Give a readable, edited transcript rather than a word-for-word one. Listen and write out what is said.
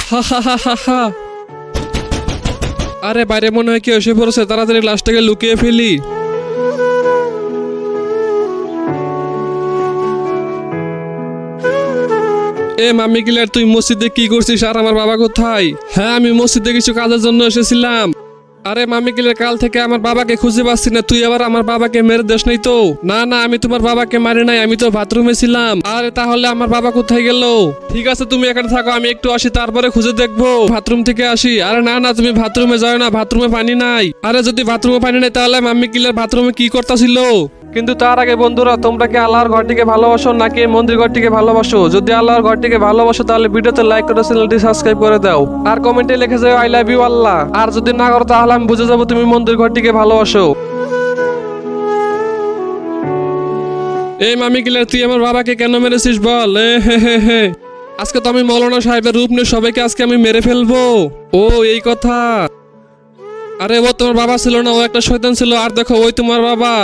হা হা হা হা হা। আরে বাইরে মনে হয় কি এসে পড়েছে, তাড়াতাড়ি লাশটাকে লুকিয়ে ফেলি। এ মামি কিলার, তুই মসজিদে কি করছিস আর আমার বাবা কোথায়? হ্যাঁ, আমি মসজিদে কিছু কাজের জন্য এসেছিলাম। আরে মামি কিলার, কাল থেকে আমার বাবাকে খুঁজে পাচ্ছি না, তুই আবার আমার বাবাকে মেরে দেশ নাই তো? না না, আমি তোমার বাবাকে মারি নাই, আমি তো বাথরুমে ছিলাম। আরে তাহলে আমার বাবা কোথায় গেল? ঠিক আছে, তুমি এখানে থাকো, আমি একটু আসি, তারপরে খুঁজে দেখবো। বাথরুম থেকে আসি। আরে না না, তুমি বাথরুমে যাও না, বাথরুমে পানি নাই। আরে যদি বাথরুমে পানি নাই তাহলে মাম্মি কিলার বাথরুমে কি করতেছিল? কিন্তু তার আগে বন্ধুরা, তোমরা কি আল্লাহর ঘরটিকে ভালোবাসো নাকি এই মন্দির ঘরটিকে ভালোবাসো? যদি আল্লাহর ঘরটিকে ভালোবাসো তাহলে ভিডিওতে লাইক করে চ্যানেলটি সাবস্ক্রাইব করে দাও, আর কমেন্টে লিখে যাও আই লাভ ইউ আল্লাহ। আর যদি না করো তাহলে আমি বুঝে যাবো তুমি মন্দির ঘরটিকে ভালোবাসো। এই মামি কিলার, তুই আমার বাবাকে কেন মেরেছিস বল? হে হে হে। আজকে তো আমি মৌলানা সাহেবের রূপ নিয়ে সবাইকে আজকে আমি মেরে ফেলবো। ও এই কথা। আরে ও তোমার বাবা ছিল না, ও একটা শয়তান ছিল। আর দেখো, ওই তোমার বাবা।